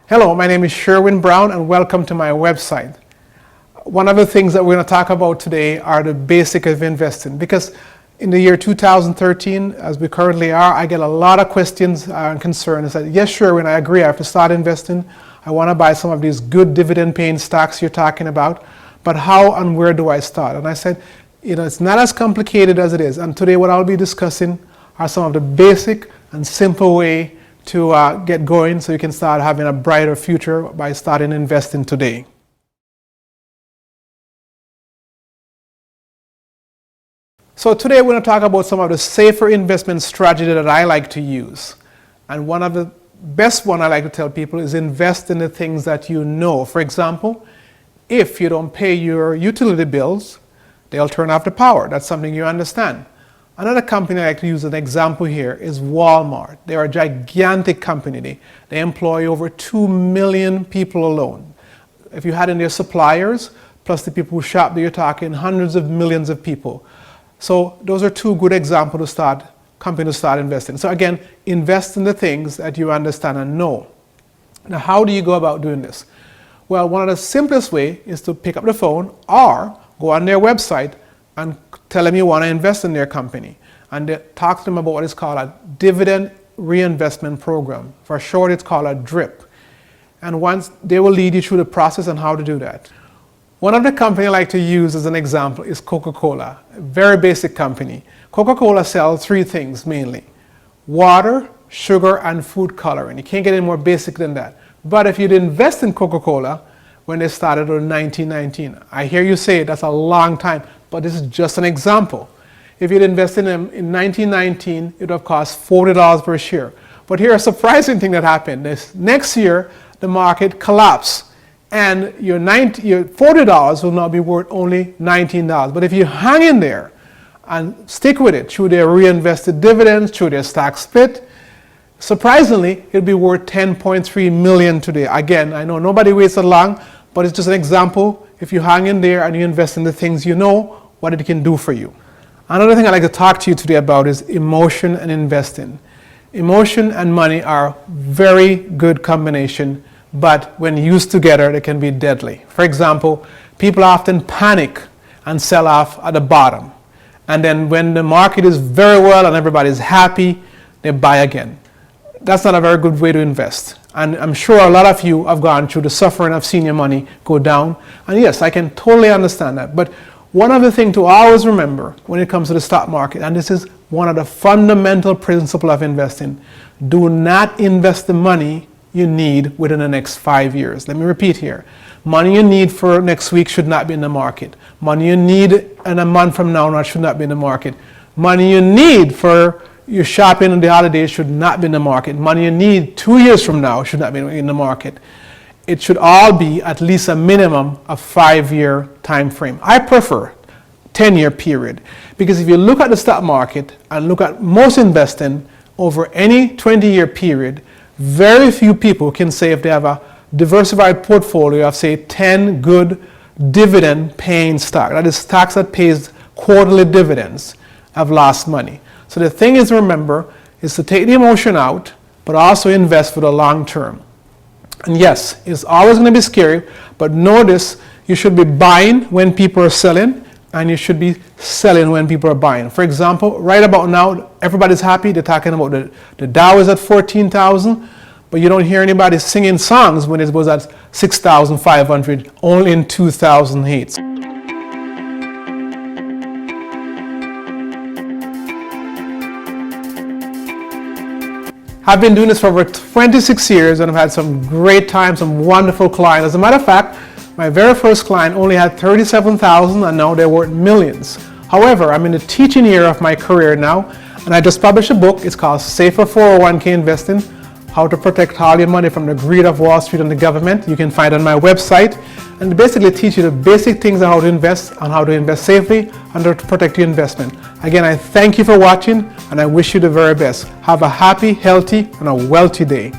Hello, my name is Sherwin Brown and welcome to my website. One of the things that we're going to talk about today are the basics of investing, because in the year 2013, as we currently are, I get a lot of questions and concerns. I said, yes, Sherwin, I agree, I have to start investing. I want to buy some of these good dividend paying stocks you're talking about, but how and where do I start? And I said, it's not as complicated as it is. And today what I'll be discussing are some of the basic and simple way to get going so you can start having a brighter future by starting investing today. So today we're going to talk about some of the safer investment strategy that I like to use. And one of the best one I like to tell people is invest in the things that you know. For example, if you don't pay your utility bills, they'll turn off the power. That's something you understand. Another company I like to use as an example here is Walmart. They're a gigantic company. They employ over 2 million people alone. If you had in their suppliers, plus the people who shop there, you're talking hundreds of millions of people. So those are two good examples to start investing. So again, invest in the things that you understand and know. Now, how do you go about doing this? Well, one of the simplest way is to pick up the phone or go on their website and tell them you want to invest in their company, and talk to them about what is called a dividend reinvestment program. For short, it's called a DRIP. And once they will lead you through the process on how to do that. One of the companies I like to use as an example is Coca Cola, a very basic company. Coca Cola sells three things mainly: water, sugar, and food coloring. You can't get any more basic than that. But if you'd invest in Coca Cola when they started in 1919, I hear you say that's a long time, but this is just an example. If you'd invested in them in 1919, it would have cost $40 per share. But here's a surprising thing that happened. This next year, the market collapsed, and your $40 will now be worth only $19. But if you hang in there and stick with it through their reinvested dividends, through their stock split, surprisingly, it'll be worth $10.3 million today. Again, I know nobody waits that long, but it's just an example. If you hang in there and you invest in the things you know, what it can do for you. Another thing I'd like to talk to you today about is emotion and investing. Emotion and money are very good combination, but when used together, they can be deadly. For example, people often panic and sell off at the bottom. And then when the market is very well and everybody's happy, they buy again. That's not a very good way to invest. And I'm sure a lot of you have gone through the suffering of seeing your money go down. And yes, I can totally understand that. But one of the things to always remember when it comes to the stock market, and this is one of the fundamental principles of investing, do not invest the money you need within the next 5 years. Let me repeat here. Money you need for next week should not be in the market. Money you need in a month from now should not be in the market. Money you need for your shopping and the holidays should not be in the market. Money you need 2 years from now should not be in the market. It should all be at least a minimum of 5-year time frame. I prefer 10-year period, because if you look at the stock market and look at most investing over any 20-year period, very few people can say if they have a diversified portfolio of say 10 good dividend paying stock, that is stocks that pays quarterly dividends, have lost money. So the thing is, remember, is to take the emotion out, but also invest for the long term. And yes, it's always going to be scary, but notice you should be buying when people are selling, and you should be selling when people are buying. For example, right about now, everybody's happy. They're talking about the Dow is at 14,000, but you don't hear anybody singing songs when it was at 6,500 only in 2008. I've been doing this for over 26 years and I've had some great times, some wonderful clients. As a matter of fact, my very first client only had 37,000 and now they're worth millions. However, I'm in the teaching year of my career now, and I just published a book. It's called Safer 401k Investing, How to Protect All Your Money from the Greed of Wall Street and the Government. You can find it on my website, and it basically teach you the basic things on how to invest and how to invest safely and how to protect your investment. Again, I thank you for watching and I wish you the very best. Have a happy, healthy, and a wealthy day.